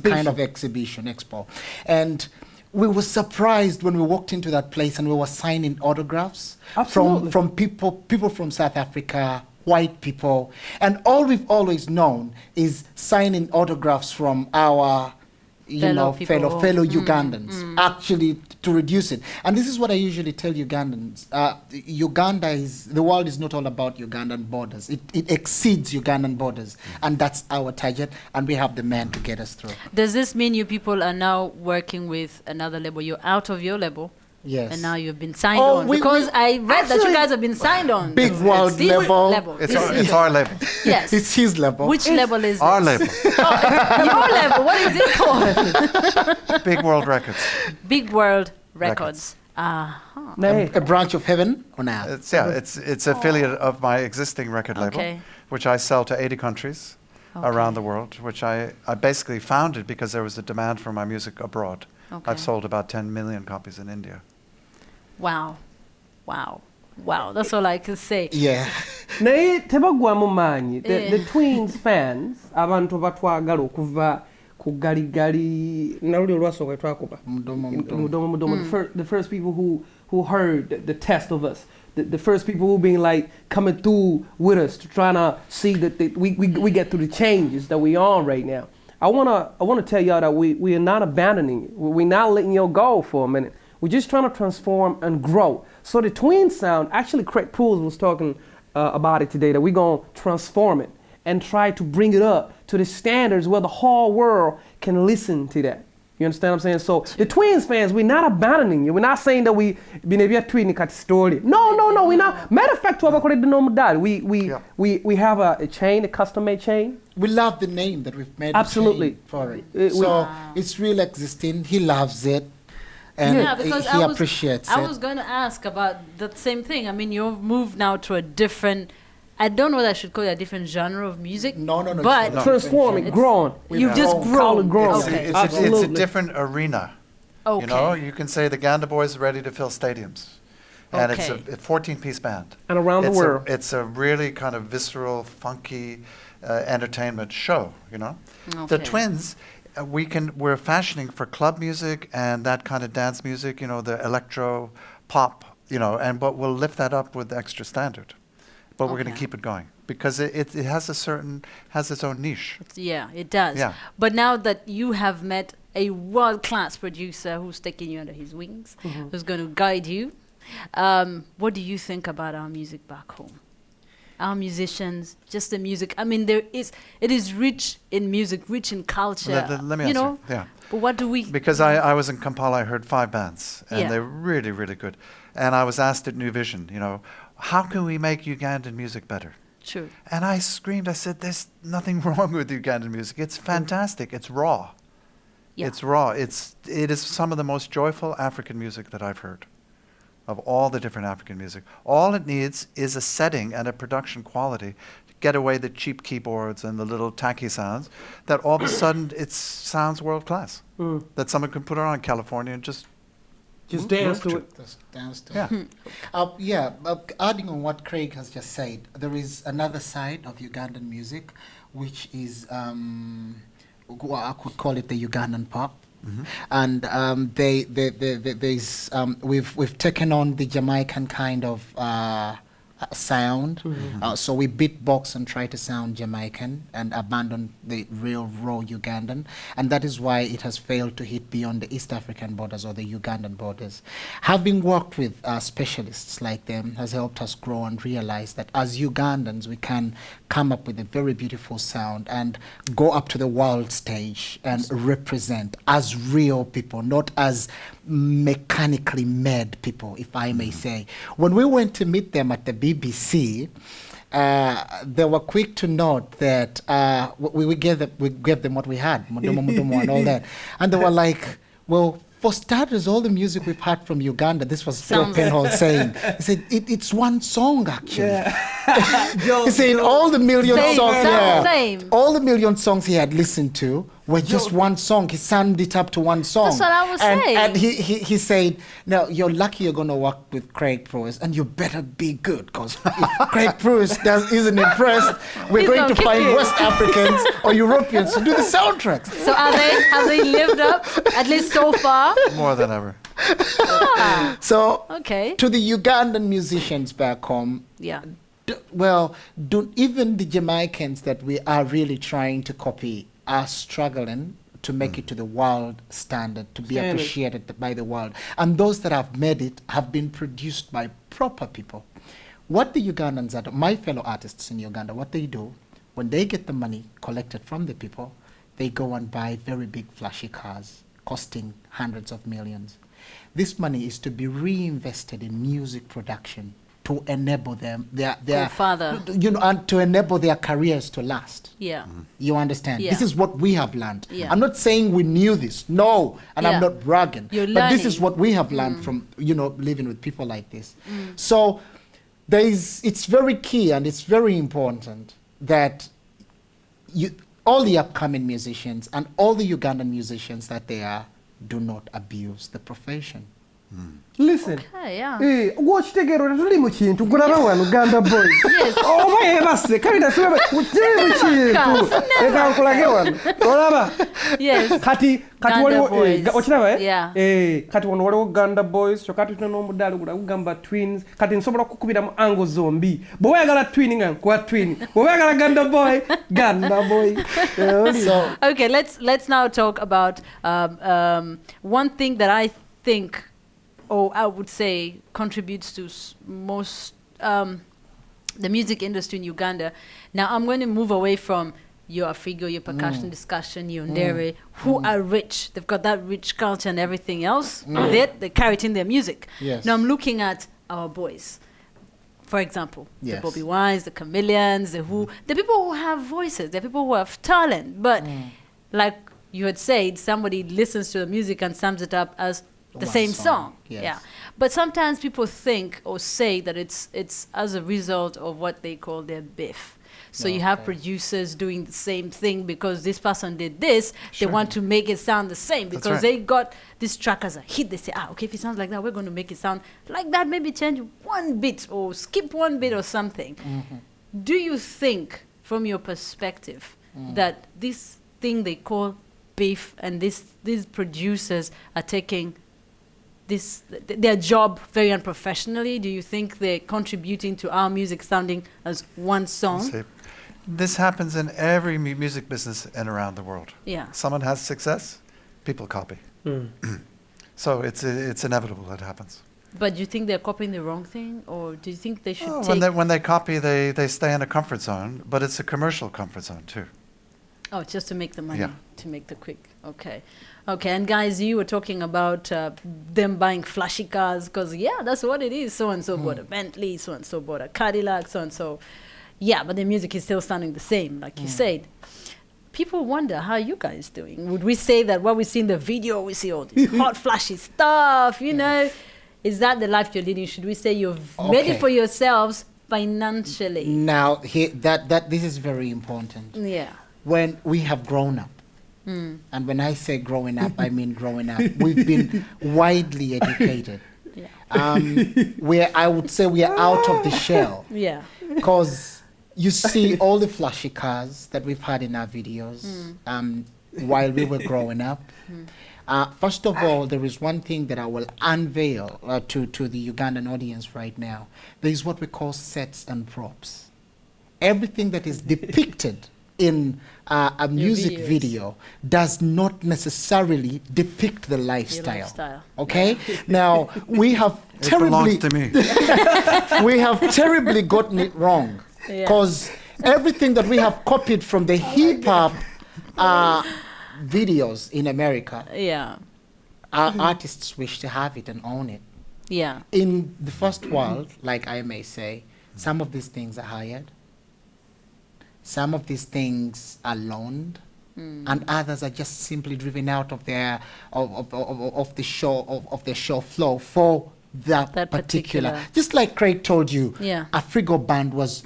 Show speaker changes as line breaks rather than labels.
kind of exhibition, expo. And we were surprised when we walked into that place and we were signing autographs from people from South Africa, white people. And all we've always known is signing autographs from our fellow Ugandans, actually to reduce it. And this is what I usually tell Ugandans. The world is not all about Ugandan borders. It exceeds Ugandan borders. And that's our target. And we have the men to get us through.
Does this mean you people are now working with another label? You're out of your label?
Yes.
And now you've been signed on. Because I read that you guys have been signed on.
Big world level.
It's our label.
Yes.
It's his level.
Which label is
our
this?
label.
Oh, your level. What is it called?
Big World Records.
Big World Records.
A branch of heaven on earth.
It's affiliate of my existing record label, which I sell to 80 countries around the world, which I basically founded because there was a demand for my music abroad. I've sold about 10 million copies in India.
Wow. That's all I can say.
Yeah.
The Twinz fans, abantu batwagala okuva ku gali naluli olwasooka twakuba the first people who heard the test of us, the first people who been like coming through with us to trying to see that we get through the changes that we on right now. I wanna tell y'all that we are not abandoning it. We're not letting y'all go for a minute. We're just trying to transform and grow. So the Twinz sound, actually Craig Pools was talking about it today, that we're gonna transform it and try to bring it up to the standards where the whole world can listen to that. You understand what I'm saying? So the Twinz fans, we're not abandoning you. We're not saying that we tweeting kat story. No, we're not. Matter of fact, we have a chain, a custom-made chain.
We love the name that we've made.
Absolutely.
For it. It's real existing. He loves it. And
because
he appreciates it.
I was going to ask about the same thing. I mean, you've moved now to a different, I don't know whether I should call it a different genre of music.
No.
But transforming, growing.
You've just grown.
It's a different arena.
Okay.
You know, you can say the Ganda boys are ready to fill stadiums. And it's a 14-piece band.
And around the world.
It's a really kind of visceral, funky entertainment show, you know. The Twinz, we're fashioning for club music and that kind of dance music, you know, the electro, pop, you know, but we'll lift that up with the extra standard. But we're going to keep it going because it has its own niche.
Yeah, it does.
Yeah.
But now that you have met a world-class producer who's taking you under his wings, who's going to guide you, what do you think about our music back home? Our musicians, just the music. I mean, it is rich in music, rich in culture.
Let me answer. Yeah.
But what do we?
Because I was in Kampala, I heard 5 bands, and they're really, really good. And I was asked at New Vision, you know, how can we make Ugandan music better?
True.
And I screamed, I said, there's nothing wrong with Ugandan music. It's fantastic. It's raw. Yeah. It's raw. It is some of the most joyful African music that I've heard. Of all the different African music. All it needs is a setting and a production quality to get away the cheap keyboards and the little tacky sounds, that all of a sudden it sounds world class. That someone can put it on in California and just
dance to it.
Just dance to it. Adding on what Craig has just said, there is another side of Ugandan music, which is, I could call it the Ugandan pop. And we've taken on the Jamaican kind of sound. So we beatbox and try to sound Jamaican and abandon the real raw Ugandan. And that is why it has failed to hit beyond the East African borders or the Ugandan borders. Having worked with specialists like them has helped us grow and realize that as Ugandans, we can come up with a very beautiful sound and go up to the world stage and represent as real people, not as mechanically made people, if I may say. When we went to meet them at the BBC, they were quick to note that we gave them what we had, Mudomo Mudomo and all that. And they were like, well, for starters, all the music we've had from Uganda, this was Phil Penhall saying, he said, it's one song actually. He said all the million songs, all the million songs he had listened to were just one song. He summed it up to one song.
That's what I was saying.
And he said, "No, you're lucky you're going to work with Craig Pruitt, and you better be good, because if Craig Pruitt isn't impressed, we're
He's
going
gonna
to
kick
find
you."
West Africans or Europeans to do the soundtracks."
So have they lived up, at least so far?
More than ever.
So
Okay.
to the Ugandan musicians back home,
Yeah.
even the Jamaicans that we are really trying to copy are struggling to make it to the world standard, to be
Standard.
appreciated by the world. And those that have made it have been produced by proper people. What the Ugandans are, my fellow artists in Uganda, what they do, when they get the money collected from the people, they go and buy very big flashy cars, costing hundreds of millions. This money is to be reinvested in music production to enable them,
Father.
and to enable their careers to last.
Yeah.
You understand?
Yeah.
This is what we have learned.
Yeah.
I'm not saying we knew this, no, and
Yeah.
I'm not bragging.
You're
but this
learning.
is what we have learned from, living with people like this. So it's very key and it's very important that all the upcoming musicians and all the Ugandan musicians that they are, do not abuse the profession.
Listen.
Okay, yeah.
Gw'okitegeera tuli mu kintu gulaba wano Ganda boy.
Yes.
Oba yeebase Karitas tuli mu kintu. Leka nkulage wano. Olaba?
Yes.
Kati
Ganda
waliwo
boys.
okiraba
Yeah.
kati wano waliwo Ganda boys so kati tuna n'omudaala gula gugamba Twinz kati nsobola kukubira mu angle zombi bwe oyagala twin nga nkuwa twin bwe oyagala Ganda boy.
So
Okay, let's now talk about one thing that I think, or I would say, contributes to most the music industry in Uganda. Now I'm going to move away from your Afrigo, your percussion discussion, your Ndere, who are rich. They've got that rich culture and everything else with it. They carry it in their music.
Yes.
Now I'm looking at our boys. For example,
Yes.
the Bobby Wines, the Chameleons, the people who have voices, the people who have talent. But like you had said, somebody listens to the music and sums it up as the
One
same
song,
song.
yes.
Yeah. But sometimes people think or say that it's as a result of what they call their biff. So you have
Okay.
producers doing the same thing because this person did this.
Sure.
They want to make it sound the same
That's
because
right.
they got this track as a hit. They say, okay, if it sounds like that, we're going to make it sound like that. Maybe change one bit or skip one bit or something. Do you think, from your perspective, that this thing they call beef and these producers are taking their job very unprofessionally? Do you think they're contributing to our music sounding as one song?
See, this happens in every music business and around the world.
Yeah.
Someone has success, people copy. So it's inevitable that happens.
But do you think they're copying the wrong thing, or do you think they should
Oh,
take?
when they copy, they stay in a comfort zone, but it's a commercial comfort zone too.
Oh, just to make the money,
Yeah.
to make the quick. Okay. Okay, and guys, you were talking about them buying flashy cars because, yeah, that's what it is. So-and-so bought a Bentley, so-and-so bought a Cadillac, so-and-so. Yeah, but the music is still sounding the same, like you said. People wonder, how are you guys doing? Would we say that what we see in the video, we see all this hot, flashy stuff, you know? Is that the life you're leading? Should we say you've made it
Okay.
for yourselves financially?
now this is very important.
Yeah.
When we have grown up, and when I say growing up, I mean growing up. We've been widely educated.
Yeah.
I would say we are out of the shell.
Yeah.
Because you see all the flashy cars that we've had in our videos while we were growing up. First of all, there is one thing that I will unveil to the Ugandan audience right now. There is what we call sets and props. Everything that is depicted in a music
videos.
video does not necessarily depict the lifestyle.
lifestyle.
Okay? Now, we have
It belongs
terribly
to me.
we have terribly gotten it wrong
Yeah.
because everything that we have copied from the hip hop videos in America,
Yeah.
our artists wish to have it and own it.
Yeah.
In the first world, like I may say, some of these things are hired, some of these things are loaned, and others are just simply driven out of their of the show flow for that
That
particular.
particular.
Just like Craig told you,
Yeah.
a Frigo band was